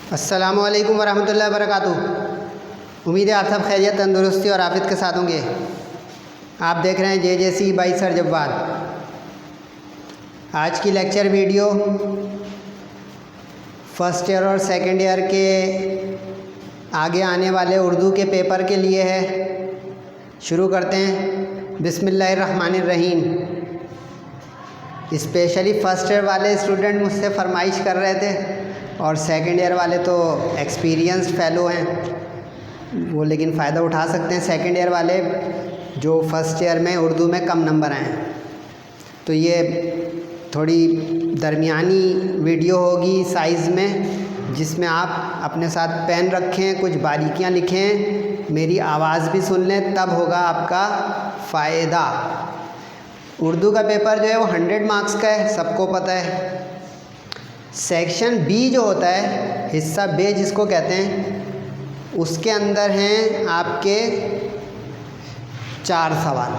अस्सलामुअलैकुम वरहमतुल्लाहि वबरकातुहू। उम्मीद है आप सब खैरियत, तंदुरुस्ती और आफियत के साथ होंगे। आप देख रहे हैं JJC बाई सर जब्बार। आज की लेक्चर वीडियो फर्स्ट ईयर और सेकंड ईयर के आगे आने वाले उर्दू के पेपर के लिए है। शुरू करते हैं। बिस्मिल्लाहिर्रहमानिर्रहीम। स्पेशली फ़र्स्ट ईयर वाले स्टूडेंट मुझसे फरमाइश कर रहे थे और सेकंड ईयर वाले तो एक्सपीरियंस्ड फेलो हैं, वो लेकिन फ़ायदा उठा सकते हैं। सेकंड ईयर वाले जो फर्स्ट ईयर में उर्दू में कम नंबर आए हैं, तो ये थोड़ी दरमियानी वीडियो होगी साइज़ में, जिसमें आप अपने साथ पेन रखें, कुछ बारीकियां लिखें, मेरी आवाज़ भी सुन लें, तब होगा आपका फ़ायदा। उर्दू का पेपर जो है वो 100 मार्क्स का है, सबको पता है। सेक्शन बी जो होता है, हिस्सा बे जिसको कहते हैं, उसके अंदर हैं आपके 4 सवाल,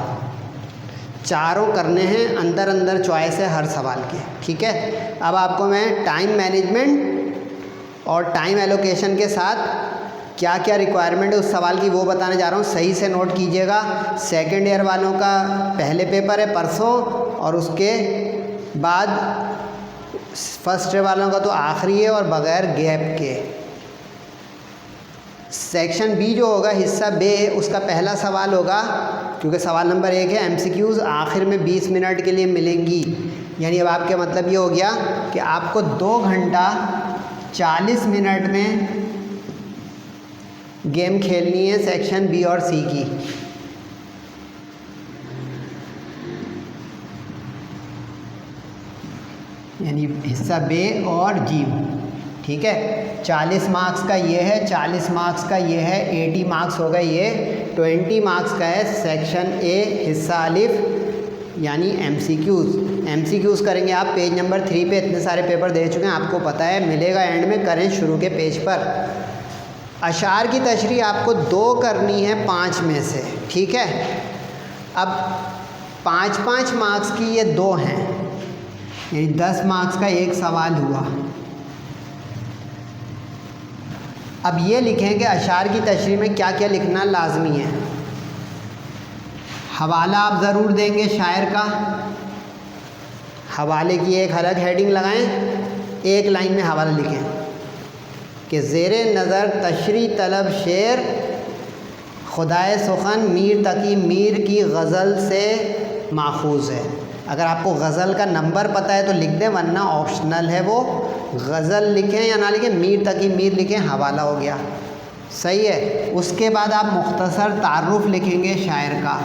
चारों करने हैं, अंदर अंदर चॉइस है हर सवाल के। ठीक है। अब आपको मैं टाइम मैनेजमेंट और टाइम एलोकेशन के साथ क्या क्या रिक्वायरमेंट है उस सवाल की वो बताने जा रहा हूँ। सही से नोट कीजिएगा। सेकंड ईयर वालों का पहले पेपर है परसों, और उसके बाद फर्स्ट ईयर वालों का तो आखिरी है और बग़ैर गैप के। सेक्शन बी जो होगा, हिस्सा बे, उसका पहला सवाल होगा, क्योंकि सवाल नंबर 1 है, MCQs आखिर में 20 मिनट के लिए मिलेंगी। यानी अब आपके मतलब ये हो गया कि आपको 2 घंटा 40 मिनट में गेम खेलनी है सेक्शन बी और सी की। यानी हिस्सा बे और जी। ठीक है। 40 मार्क्स का ये है, 40 मार्क्स का ये है, 80 मार्क्स हो गए ये, 20 मार्क्स का है सेक्शन ए हिस्सा अलिफ यानी MCQs करेंगे आप पेज नंबर 3 पे। इतने सारे पेपर दे चुके हैं, आपको पता है, मिलेगा एंड में। करें शुरू के पेज पर। अशार की तशरीह आपको 2 करनी है 5 में से। ठीक है। अब 5-5 मार्क्स की ये 2 हैं, यानी 10 मार्क्स का एक सवाल हुआ। अब ये लिखें कि अशार की तशरीह में क्या क्या लिखना लाजमी है। हवाला आप ज़रूर देंगे शायर का। हवाले की एक अलग हेडिंग लगाएं, एक लाइन में हवाला लिखें कि ज़ेरे नज़र तशरीह तलब शेर खुदाए सुखन मीर तकी मीर की गज़ल से माखूज़ है। अगर आपको गज़ल का नंबर पता है तो लिख दें, वरना ऑप्शनल है वो। गज़ल लिखें या ना लिखें, मीर तकी मीर लिखें, हवाला हो गया। सही है। उसके बाद आप मुख्तसर तारुफ लिखेंगे शायर का।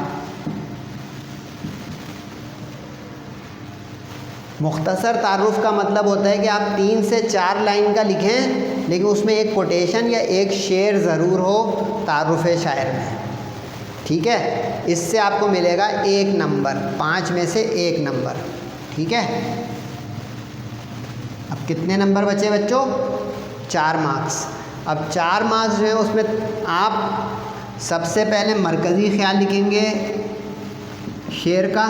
मुख्तसर तारुफ का मतलब होता है कि आप 3 से 4 लाइन का लिखें, लेकिन उसमें एक कोटेशन या एक शेर ज़रूर हो तारुफ शायर में। ठीक है। इससे आपको मिलेगा 1 नंबर, 5 में से 1 नंबर। ठीक है। अब कितने नंबर बचे बच्चों? 4 मार्क्स। अब 4 मार्क्स जो है उसमें आप सबसे पहले मरकज़ी ख्याल लिखेंगे शेर का,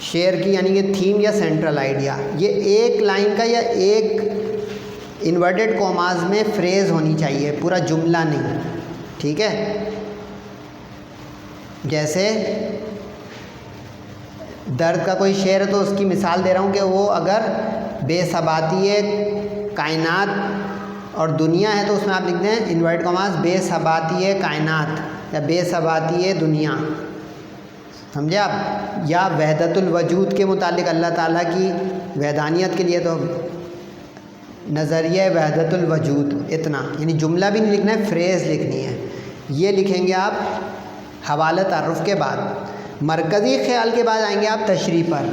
शेर की यानी कि थीम या सेंट्रल आइडिया। ये 1 लाइन का या एक इन्वर्टेड कॉमास में फ्रेज़ होनी चाहिए, पूरा जुमला नहीं। ठीक है। जैसे दर्द का कोई शेर है तो उसकी मिसाल दे रहा हूँ कि वो अगर बेसबाती कायनात और दुनिया है तो उसमें आप लिख दें इन्वर्टेड कॉमास बेसबाती कायनात या बेसबाती दुनिया। समझे आप? या वहदतुल वजूद के मुतालिक अल्लाह ताला की वहदानियत के लिए तो नज़रिया वहदतुल वजूद, इतना। यानी जुमला भी नहीं लिखना है, फ्रेज़ लिखनी है। ये लिखेंगे आप हवाला तारुफ के बाद। मरकज़ी ख्याल के बाद आएंगे आप तशरीह पर।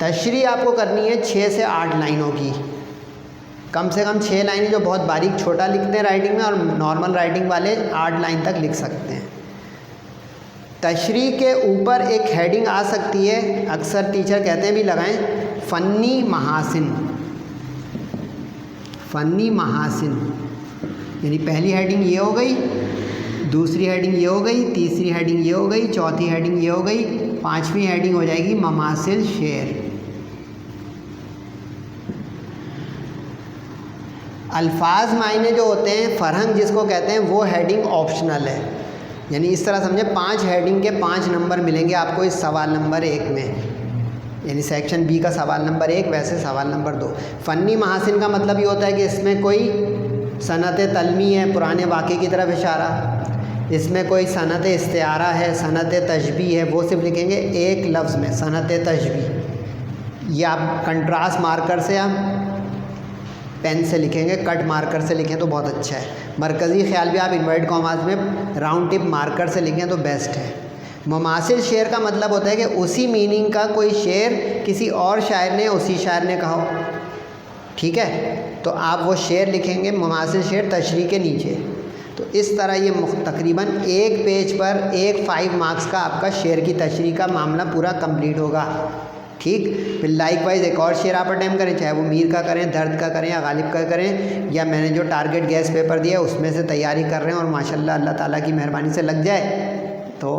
तशरीह आपको करनी है 6 से 8 लाइनों की, कम से कम 6 लाइनें जो बहुत बारीक छोटा लिखते हैं राइटिंग में, और नॉर्मल राइटिंग वाले 8 लाइन तक लिख सकते हैं। तशरीह के ऊपर एक हेडिंग आ सकती है, अक्सर टीचर कहते हैं भी लगाएं, फ़न्नी महासिन। फ़न्नी महासिन यानी पहली हेडिंग ये हो गई, दूसरी हेडिंग ये हो गई, तीसरी हेडिंग ये हो गई, चौथी हेडिंग ये हो गई, 5वीं हेडिंग हो जाएगी ममासिल शेर। अल्फाज मायने जो होते हैं, फ़रहंग जिसको कहते हैं, वो हेडिंग ऑप्शनल है। यानी इस तरह समझे 5 हेडिंग के 5 नंबर मिलेंगे आपको इस सवाल नंबर 1 में, यानी सेक्शन बी का सवाल नंबर 1, वैसे सवाल नंबर 2। फ़न्नी महासिन का मतलब ये होता है कि इसमें कोई सनत तलमी है, पुराने वाक़े की तरफ इशारा, इसमें कोई सनत इस्तिआरा है, सनत तशबी है, वो सिर्फ लिखेंगे एक लफ्ज़ में, सनत तशबी। ये आप कंट्रास्ट मार्कर से या पेन से लिखेंगे, कट मार्कर से लिखें तो बहुत अच्छा है। मरकज़ी ख्याल भी आप इन्वर्टेड कॉमास में राउंड टिप मार्कर से लिखें तो बेस्ट है। मुमासिल शेर का मतलब होता है कि उसी मीनिंग का कोई शेर किसी और शायर ने, उसी शायर ने कहा हो, ठीक है, तो आप वो शेर लिखेंगे मुमासिल शेर तशरीह के नीचे। तो इस तरह ये तकरीबन एक पेज पर 5 मार्क्स का आपका शेर की तशरीह का मामला पूरा कंप्लीट होगा, ठीक। फिर लाइकवाइज एक और शेर आप अटैम्प्ट करें, चाहे वो मीर का करें, दर्द का करें या गालिब का करें, या मैंने जो टारगेट गैस पेपर दिया उसमें से तैयारी कर रहे हैं और माशाल्लाह अल्लाह ताला की मेहरबानी से लग जाए तो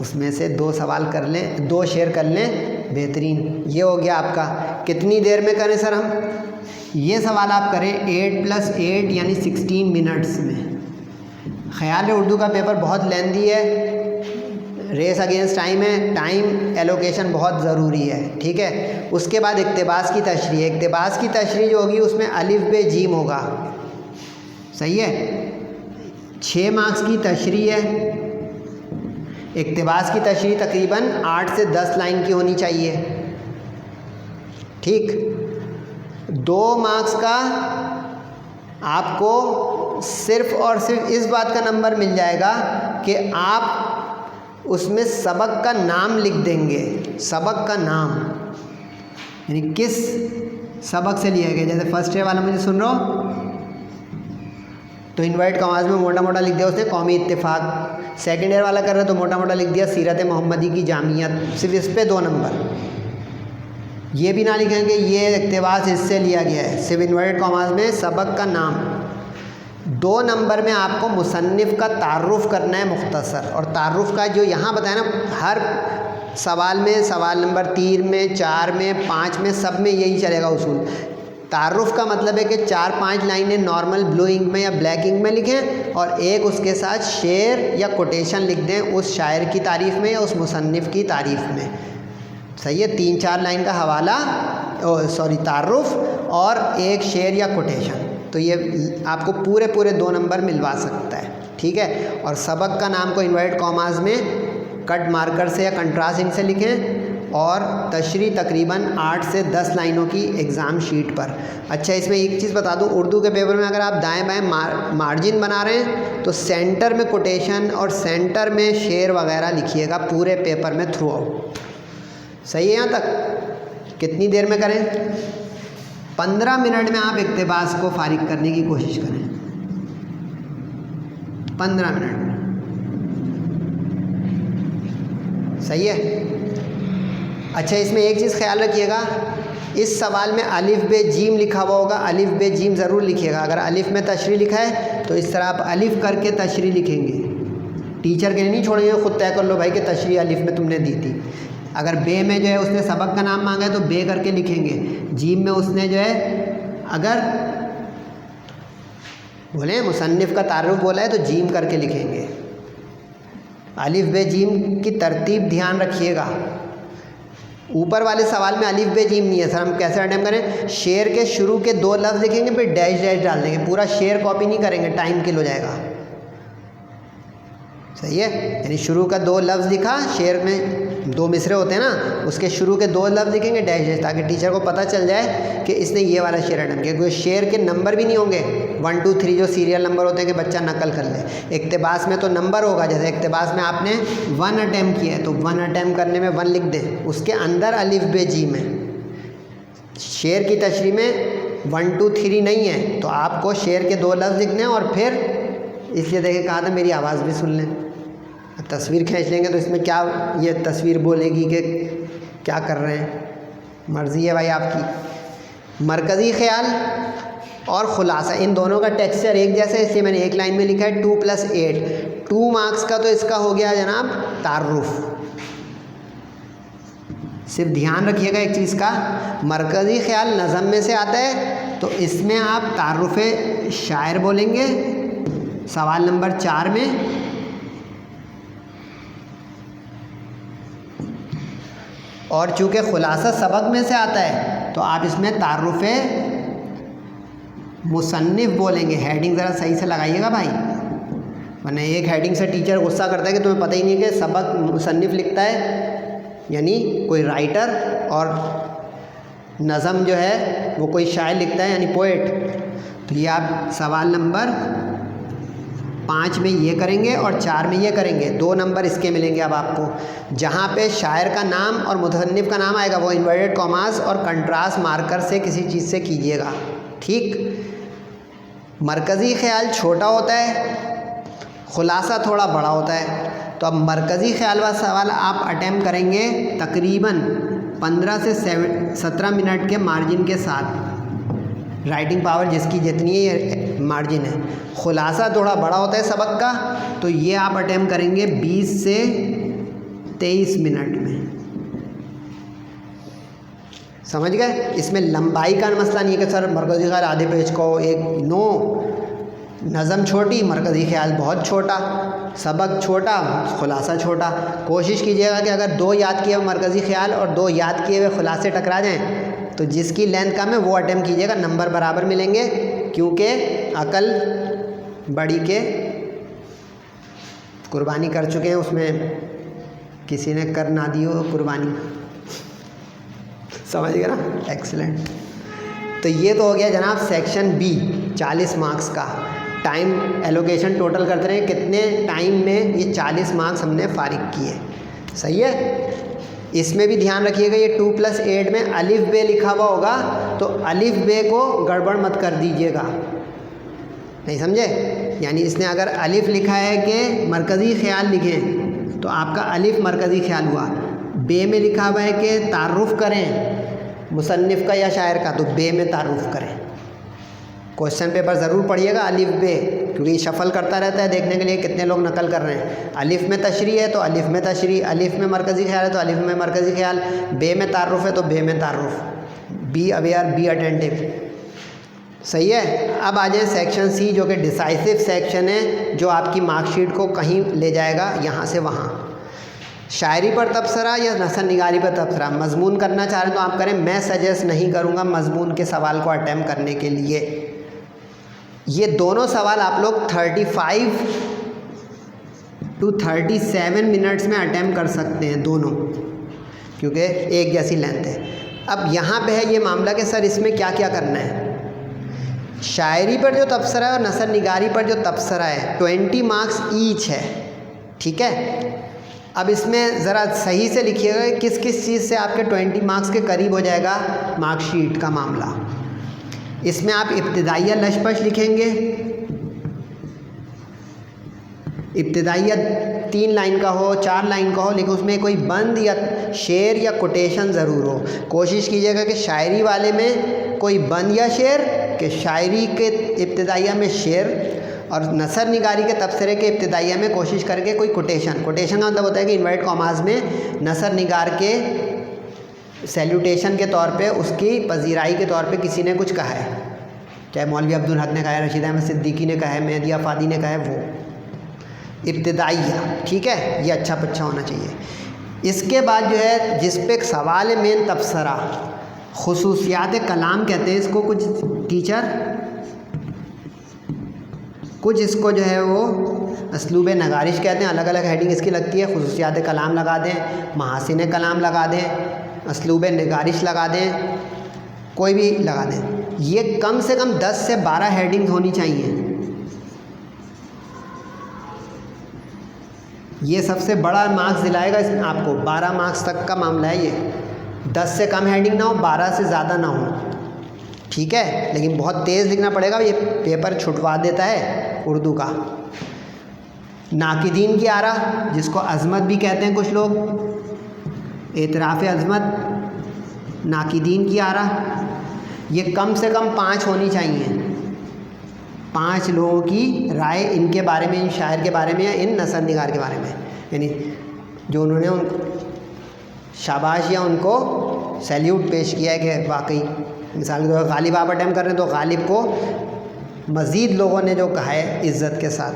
उसमें से 2 सवाल कर लें, 2 शेर कर लें, बेहतरीन। ये हो गया आपका। कितनी देर में करें सर हम? ये सवाल आप करें 8 + 8 यानी 16 मिनट्स में। ख्याल है उर्दू का पेपर बहुत लेंदी है, रेस अगेंस्ट टाइम है, टाइम एलोकेशन बहुत ज़रूरी है, ठीक है। उसके बाद इक्तिबास की तशरीह, इक्तिबास की तशरीह जो होगी उसमें अलिफ बे जीम होगा, सही है। 6 मार्क्स की तशरीह है। इक्तिबास की तशरीह तकरीबन 8 से 10 लाइन की होनी चाहिए, ठीक। 2 मार्क्स का आपको सिर्फ़ और सिर्फ इस बात का नंबर मिल जाएगा कि आप उसमें सबक का नाम लिख देंगे, सबक का नाम, यानी किस सबक से लिया गया। जैसे फर्स्ट ईयर वाला मुझे सुन रहा हो तो इन्वर्टेड कॉमास में मोटा मोटा लिख दिया उसने कौमी इत्तेफाक। सेकंड ईयर वाला कर रहा है तो मोटा मोटा लिख दिया सीरत मोहम्मदी की जामियत, सिर्फ इस पे 2 नंबर। ये भी ना लिखेंगे ये इक्तिबास इससे लिया गया है, सिर्फ इन्वर्टेड कॉमास में सबक का नाम। 2 नंबर में आपको मुसन्निफ़ का तारुफ़ करना है मुख्तसर, और तारुफ़ का जो यहाँ बताया ना, हर सवाल में, सवाल नंबर 3 में, 4 में, 5 में, सब में यही चलेगा उसूल। तारुफ़ का मतलब है कि 4-5 लाइनें नॉर्मल ब्लू इंक में या ब्लैक इंक में लिखें और एक उसके साथ शेर या कोटेशन लिख दें उस शायर की तारीफ़ में या उस मुसन्निफ़ की तारीफ़ में, सही है। 3-4 लाइन का हवाला, तारुफ़ और एक शेर या कोटेशन, तो ये आपको पूरे 2 नंबर मिलवा सकता है, ठीक है। और सबक का नाम को इन्वर्टेड कॉमास में कट मार्कर से या कंट्रास्ट इंक से लिखें, और तशरीह तकरीबन 8 से 10 लाइनों की एग्ज़ाम शीट पर। अच्छा, इसमें एक चीज़ बता दूं, उर्दू के पेपर में अगर आप दाएं बाएं मार्जिन बना रहे हैं तो सेंटर में कोटेशन और सेंटर में शेर वगैरह लिखिएगा पूरे पेपर में थ्रू आउट, सही है। यहाँ तक कितनी देर में करें? 15 मिनट में आप इक्तिबास को फारिग करने की कोशिश करें, 15 मिनट में, सही है। अच्छा, इसमें एक चीज़ ख्याल रखिएगा, इस सवाल में अलिफ बे जीम लिखा हुआ होगा, अलिफ बे जीम ज़रूर लिखिएगा। अगर अलिफ में तशरीह लिखा है तो इस तरह आप अलिफ करके तशरीह लिखेंगे, टीचर के लिए नहीं छोड़ेंगे, खुद तय कर लो भाई कि तशरीह अलिफ में तुमने दी थी। अगर बे में जो है उसने सबक का नाम मांगा है तो बे करके लिखेंगे, जीम में उसने जो है अगर बोले मुसन्निफ़ का तारुफ बोला है तो जीम करके लिखेंगे। अलिफ बे जीम की तरतीब ध्यान रखिएगा। ऊपर वाले सवाल में अलिफ बे जीम नहीं है सर, हम कैसे अटेम्प्ट करें? शेर के शुरू के 2 लफ्ज़ लिखेंगे, फिर डैश डैश डाल देंगे, पूरा शेर कॉपी नहीं करेंगे, टाइम किल हो जाएगा, सही है। यानी शुरू का 2 लफ्ज़ लिखा, शेर में 2 मिसरे होते हैं ना, उसके शुरू के 2 लफ्ज़ लिखेंगे डैश डैश, ताकि टीचर को पता चल जाए कि इसने ये वाला शेर अटेम्प्ट किया। क्योंकि शेर के नंबर भी नहीं होंगे 1 2 3 जो सीरियल नंबर होते हैं कि बच्चा नकल कर ले। इक्तिबास में तो नंबर होगा, जैसे इक्तिबास में आपने 1 अटैम्प्ट किया है तो 1 अटैम्प्ट करने में 1 लिख दें, उसके अंदर अलिफ बे जीम है। शेर की तशरीह में 1 2 3 नहीं है, तो आपको शेर के 2 लफ्ज़ लिखने हैं, और फिर इसलिए देखें कहा था मेरी आवाज़ भी सुन लें। तस्वीर खींच लेंगे तो इसमें क्या ये तस्वीर बोलेगी कि क्या कर रहे हैं, मर्ज़ी है भाई आपकी। मरकज़ी ख़याल और ख़ुलासा, इन दोनों का टेक्सचर एक जैसा है, इसलिए मैंने एक लाइन में लिखा है 2 + 8। 2 मार्क्स का तो इसका हो गया जनाब तारुफ़, सिर्फ ध्यान रखिएगा एक चीज़ का, मरकज़ी ख़्याल नज़म में से आता है, तो इसमें आप तारुफ़े शायर बोलेंगे सवाल नंबर 4 में, और चूँकि ख़ुलासा सबक में से आता है तो आप इसमें तारुफ़े मुसन्निफ़ बोलेंगे। हेडिंग ज़रा सही से लगाइएगा भाई, वरना एक हेडिंग से टीचर गुस्सा करता है कि तुम्हें पता ही नहीं है कि सबक मुसन्निफ़ लिखता है, यानी कोई राइटर, और नज़म जो है वो कोई शायर लिखता है यानी पोएट। तो ये आप सवाल नंबर 5 में ये करेंगे और 4 में ये करेंगे, 2 नंबर इसके मिलेंगे। अब आपको जहाँ पे शायर का नाम और मुसन्निफ़ का नाम आएगा वो इन्वर्टेड कॉमास और कंट्रास्ट मार्कर से किसी चीज़ से कीजिएगा, ठीक। मरकज़ी ख़्याल छोटा होता है, ख़ुलासा थोड़ा बड़ा होता है। तो अब मरकज़ी ख़्याल वाला सवाल आप अटैम्प्ट करेंगे तकरीबन 15 से 17 मिनट के मार्जिन के साथ, राइटिंग पावर जिसकी जितनी है मार्जिन है। ख़ुलासा थोड़ा बड़ा होता है सबक का, तो ये आप अटैम्प्ट करेंगे 20 से 23 मिनट में, समझ गए। इसमें लंबाई का मसला नहीं है कि सर मरकज़ी ख़्याल आधे पेज को एक, नो, नज़म छोटी, मरकज़ी ख़्याल बहुत छोटा, सबक छोटा, ख़ुलासा छोटा। कोशिश कीजिएगा कि अगर 2 याद किए हुए मरकज़ी ख़्याल और 2 याद किए हुए ख़ुलासे टकरा जाएं तो जिसकी लेंथ कम है वो अटैम्प्ट कीजिएगा, नंबर बराबर मिलेंगे, क्योंकि अकल बड़ी के कुर्बानी कर चुके हैं, उसमें किसी ने कर ना दी हो कुर्बानी, समझ गए ना। एक्सीलेंट। तो ये तो हो गया जनाब सेक्शन बी 40 मार्क्स का। टाइम एलोकेशन टोटल करते रहे कितने टाइम में ये 40 मार्क्स हमने फारिग किए, सही है। इसमें भी ध्यान रखिएगा ये 2+8 में अलिफ बे लिखा हुआ होगा, तो अलिफ बे को गड़बड़ मत कर दीजिएगा, नहीं समझे। यानी इसने अगर अलिफ लिखा है कि मरकज़ी ख़्याल लिखें तो आपका अलिफ मरकज़ी ख़्याल हुआ, बे में लिखा हुआ है कि तारुफ़ करें मुसन्निफ़ का या शायर का, तो बे में तारुफ़ करें। क्वेश्चन पेपर ज़रूर पढ़िएगा अलिफ बे, क्योंकि शफ़ल करता रहता है देखने के लिए कितने लोग नकल कर रहे हैं। अलिफ में तशरी है तो अलिफ में तशरी, अलिफ में मरकज़ी ख़्याल है तो अलिफ में मरकज़ी ख़्याल, बे में तारुफ़ है तो बे में तारुफ़। बी अवेयर, बी अटेंटिव, सही है। अब आ जाए सेक्शन सी, जो कि डिसाइसिव सेक्शन है, जो आपकी मार्कशीट को कहीं ले जाएगा यहाँ से वहाँ। शायरी पर तबसरा या नसर निगारी पर तबसरा, मजमून करना चाह रहे हैं तो आप करें, मैं सजेस्ट नहीं करूँगा मजमून के सवाल को अटैम्प्ट करने के लिए। ये दोनों सवाल आप लोग 35 to 37 मिनट्स में अटैम्प्ट कर सकते हैं दोनों, क्योंकि एक जैसी लेंथ है। अब यहाँ पे है ये मामला कि सर इसमें क्या क्या करना है। शायरी पर जो तबसरा है और नसर निगारी पर जो तबसरा है 20 मार्क्स ईच है, ठीक है। अब इसमें ज़रा सही से लिखिएगा कि किस किस चीज़ से आपके 20 मार्क्स के करीब हो जाएगा मार्कशीट का मामला। इसमें आप इब्तिदाइया लशपश लिखेंगे, इब्तिदाइया 3 लाइन का हो 4 लाइन का हो, लेकिन उसमें कोई बंद या शेर या कोटेशन ज़रूर हो। कोशिश कीजिएगा कि शायरी वाले में कोई बंद या शेर, कि शायरी के इब्तिदाइया में शेर, और नसर निगारी के तबसरे के इब्तिदाइया में कोशिश करके कोई कोटेशन। कोटेशन का मतलब होता है कि इन्वर्टेड कॉमास में नसर निगार के सैल्यूटेशन के तौर पे, उसकी पजीराई के तौर पे किसी ने कुछ कहा है, चाहे मौलवी अब्दुल हक ने कहा है, रशीद अहमद सिद्दीकी ने कहा है, मेहदी आफादी ने कहा है, वो इब्तिदाइया, ठीक है। ये अच्छा पच्छा होना चाहिए। इसके बाद जो है जिस पे सवाल मेन तबसरा, खुसूसियात कलाम कहते हैं इसको कुछ टीचर, कुछ इसको जो है वो असलूब नगारिश कहते हैं, अलग अलग हेडिंग इसकी लगती है। खुसूसियात कलाम लगा दें, महासिन कलाम लगा दें, असलूब नगारिश लगा दें, कोई भी लगा दें। ये कम से कम 10 से 12 हेडिंग होनी चाहिए। ये सबसे बड़ा मार्क्स दिलाएगा इसमें आपको, 12 मार्क्स तक का मामला है ये। 10 से कम हेडिंग ना हो, 12 से ज़्यादा ना हो, ठीक है। लेकिन बहुत तेज़ लिखना पड़ेगा, ये पेपर छुटवा देता है उर्दू का। नाकिदीन की आरा, जिसको अज़मत भी कहते हैं कुछ लोग, एतराफ़ अज़मत, नाकिदीन की आरा, ये कम से कम 5 होनी चाहिए। 5 लोगों की राय इनके बारे में, इन शायर के बारे में या इन नसर निगार के बारे में, यानी जो उन्होंने उन शाबाश या उनको सैल्यूट पेश किया है कि वाकई, मिसाल के तौर पर गालिब आप अटैम्प्ट कर रहे हैं तो गालिब को मज़ीद लोगों ने जो कहा है इज़्ज़त के साथ,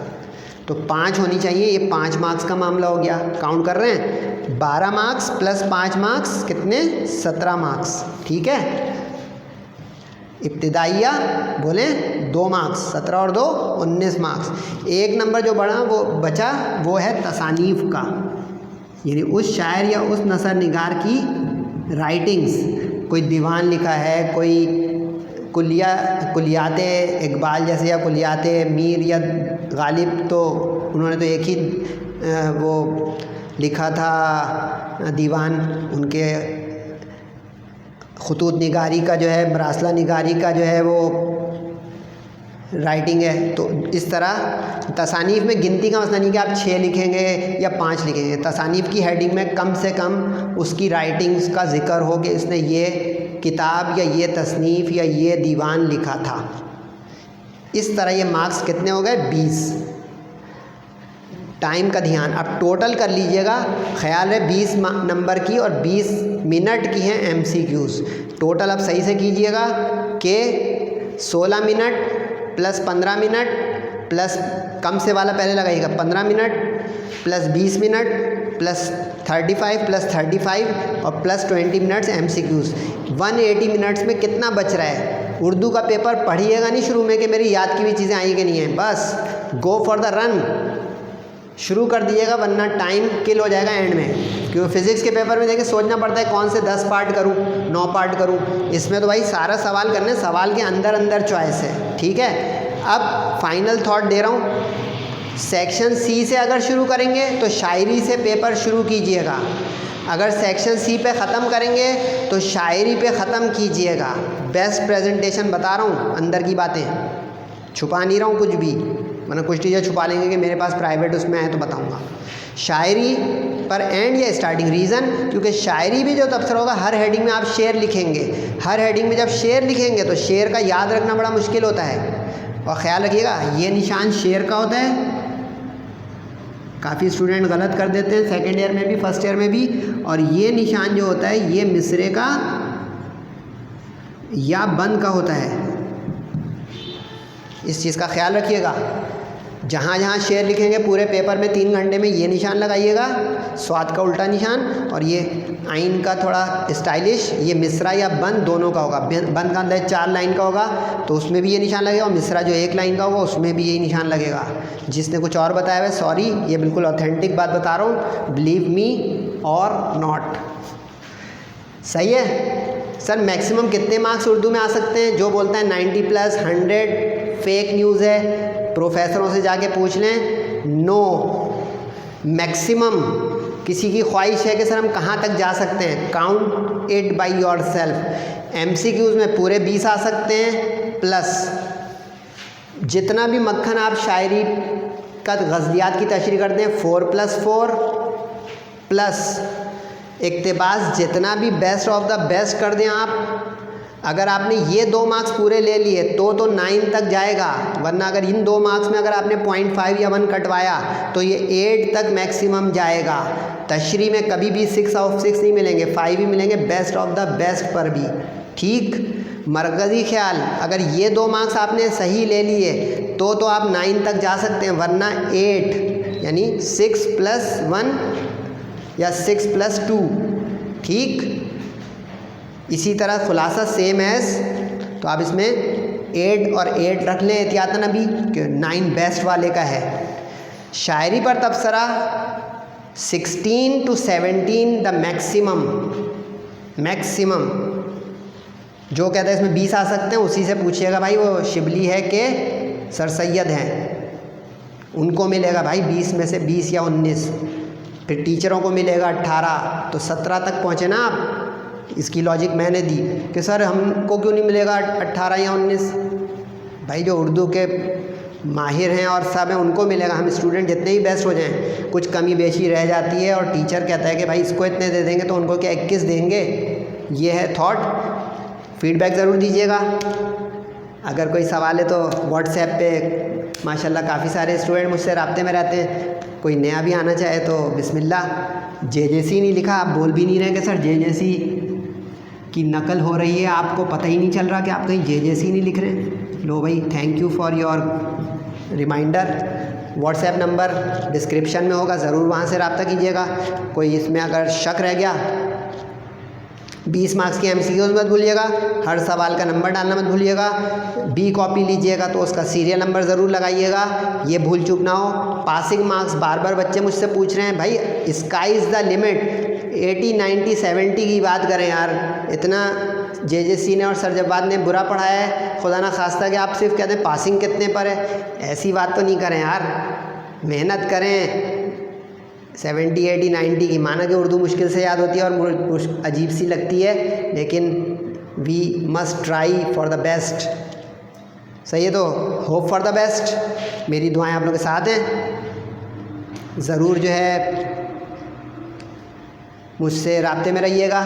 तो 5 होनी चाहिए। ये 5 मार्क्स का मामला हो गया। काउंट कर रहे हैं, 12 मार्क्स प्लस 5 मार्क्स कितने, 17 मार्क्स। ठीक है, इब्तिदाइया बोलें 2 मार्क्स, 17 और 2 19 मार्क्स। एक नंबर जो बढ़ा वो बचा वो है तसानीफ़ का, यानी उस शायर या उस नसर निगार की राइटिंग्स, कोई दीवान लिखा है, कोई कुलियात इकबाल जैसे या कुलियात मीर या गालिब, तो उन्होंने तो एक ही वो लिखा था दीवान, उनके खुतूत निगारी का जो है, मरासला निगारी का जो है वो राइटिंग है। तो इस तरह तसानीफ़ में गिनती का मसला नहीं कि आप 6 लिखेंगे या 5 लिखेंगे। तसानीफ़ की हेडिंग में कम से कम उसकी राइटिंग्स का ज़िक्र हो कि इसने ये किताब या ये तसनीफ़ या ये दीवान लिखा था। इस तरह ये मार्क्स कितने हो गए, 20। टाइम का ध्यान अब टोटल कर लीजिएगा, ख्याल है 20 नंबर की और 20 मिनट की हैं MCQs। टोटल अब सही से कीजिएगा कि 16 मिनट प्लस 15 मिनट प्लस कम से वाला पहले लगाइएगा 15 minute plus 20 minute plus 35 plus 35 और प्लस 20 मिनट्स MCQs। 180 मिनट्स में कितना बच रहा है। उर्दू का पेपर पढ़िएगा नहीं शुरू में कि मेरी याद की हुई चीज़ें आई कि नहीं है, बस गो फॉर द रन शुरू कर दीजिएगा, वरना टाइम किल हो जाएगा एंड में। क्योंकि फिज़िक्स के पेपर में देखिए सोचना पड़ता है कौन से 10 पार्ट करूँ, 9 पार्ट करूँ। इसमें तो भाई सारा सवाल करने, सवाल के अंदर अंदर चॉइस है। ठीक है, अब फाइनल थॉट दे रहा हूँ। सेक्शन सी से अगर शुरू करेंगे तो शायरी से पेपर शुरू कीजिएगा। अगर सेक्शन सी पे ख़त्म करेंगे तो शायरी पे ख़त्म कीजिएगा। बेस्ट प्रेजेंटेशन बता रहा हूँ, अंदर की बातें छुपा नहीं रहा हूँ कुछ भी, वरना कुछ टीचर छुपा लेंगे कि मेरे पास प्राइवेट उसमें है तो बताऊंगा। शायरी पर एंड या स्टार्टिंग, रीज़न क्योंकि शायरी भी जो तबसरा होगा हर हेडिंग में आप शेर लिखेंगे। हर हेडिंग में जब शेर लिखेंगे तो शेर का याद रखना बड़ा मुश्किल होता है। और ख़याल रखिएगा ये निशान शेर का होता है, काफ़ी स्टूडेंट गलत कर देते हैं सेकेंड ईयर में भी फर्स्ट ईयर में भी। और ये निशान जो होता है ये मिसरे का या बंद का होता है। इस चीज़ का ख्याल रखिएगा। जहाँ जहाँ शेर लिखेंगे पूरे पेपर में 3 घंटे में ये निशान लगाइएगा, स्वाद का उल्टा निशान, और ये आइन का थोड़ा स्टाइलिश, ये मिसरा या बंद दोनों का होगा। बंद का अंदर 4 लाइन का होगा तो उसमें भी ये निशान लगेगा, और मिसरा जो 1 लाइन का होगा उसमें भी यही निशान लगेगा। जिसने कुछ और बताया हुआ है सॉरी, ये बिल्कुल ऑथेंटिक बात बता रहा हूँ, बिलीव मी और नॉट। सही है सर। मैक्सिमम कितने मार्क्स उर्दू में आ सकते हैं? जो बोलते हैं 90 प्लस 100 फेक न्यूज़ है, प्रोफेसरों से जाके पूछ लें। नो, मैक्सिमम किसी की ख्वाहिश है कि सर हम कहाँ तक जा सकते हैं, count it by your self. MCQs में पूरे 20 आ सकते हैं, प्लस जितना भी मक्खन आप शायरी का गज़लियात की तशरीह करते हैं 4+4, प्लस इक़्तिबास जितना भी बेस्ट ऑफ द बेस्ट कर दें आप। अगर आपने ये 2 मार्क्स पूरे ले लिए तो 9 तक जाएगा, वरना अगर इन 2 मार्क्स में अगर आपने 0.5 या 1 कटवाया तो ये 8 तक मैक्सिमम जाएगा। तशरीह में कभी भी 6 आउट ऑफ 6 नहीं मिलेंगे, 5 ही मिलेंगे बेस्ट ऑफ द बेस्ट पर भी। ठीक, मरकज़ी ख्याल, अगर ये 2 मार्क्स आपने सही ले लिए तो आप 9 तक जा सकते हैं, वरना 8 यानी 6+1 या 6+2। ठीक, इसी तरह खुलासा सेम एज, तो आप इसमें 8 और 8 रख लें एहतियातन अभी, कि 9 बेस्ट वाले का है। शायरी पर तबसरा 16 to 17 द मैक्सिमम जो कहता है इसमें 20 आ सकते हैं, उसी से पूछिएगा भाई वो शिबली है कि सर सैयद हैं, उनको मिलेगा भाई 20 में से 20 या 19। फिर टीचरों को मिलेगा 18, तो 17 तक पहुँचे ना आप। इसकी लॉजिक मैंने दी कि सर हमको क्यों नहीं मिलेगा 18 या 19। भाई जो उर्दू के माहिर हैं और सब हैं उनको मिलेगा। हम स्टूडेंट जितने ही बेस्ट हो जाएं, कुछ कमी बेशी रह जाती है और टीचर कहता है कि भाई इसको इतने दे देंगे तो उनको क्या 21 देंगे। ये है थॉट। फीडबैक ज़रूर दीजिएगा। अगर कोई सवाल है तो व्हाट्सएप पे माशाल्लाह काफ़ी सारे स्टूडेंट मुझसे राब्ते में रहते हैं। कोई नया भी आना चाहे तो बिस्मिल्लाह। JJC नहीं लिखा, आप बोल भी नहीं रहे कि सर JJC की नकल हो रही है, आपको पता ही नहीं चल रहा कि आप कहीं JJC नहीं लिख रहे। लो भाई, thank you for your reminder. WhatsApp number description में होगा, ज़रूर वहाँ से रब्ता कीजिएगा। कोई इसमें अगर शक रह गया, 20 मार्क्स की MCQs मत भूलिएगा, हर सवाल का नंबर डालना मत भूलिएगा। B कॉपी लीजिएगा तो उसका सीरियल नंबर ज़रूर लगाइएगा, ये भूल चूक ना हो। पासिंग मार्क्स बार बार बच्चे मुझसे पूछ रहे हैं, भाई स्काई इज़ द लिमिट, 80 90 70 की बात करें यार। इतना JJC ने और सरजबाद ने बुरा पढ़ाया है, खुदा ना खास्ता कि आप सिर्फ कहते हैं पासिंग कितने पर है। ऐसी बात तो नहीं करें यार, मेहनत करें। 70 80 90 की, माना कि उर्दू मुश्किल से याद होती है और अजीब सी लगती है, लेकिन we must try for the best. सही है, तो होप फॉर द बेस्ट। मेरी दुआएं आप लोगों के साथ हैं। ज़रूर जो है मुझसे राब्ते में रहिएगा,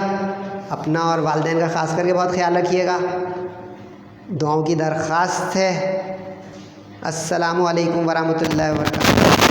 अपना और वालिदैन का ख़ास करके बहुत ख्याल रखिएगा। दुआओं की दरख्वास्त है। अस्सलामु अलैकुम वरहमतुल्लाहि व बरकातुहू।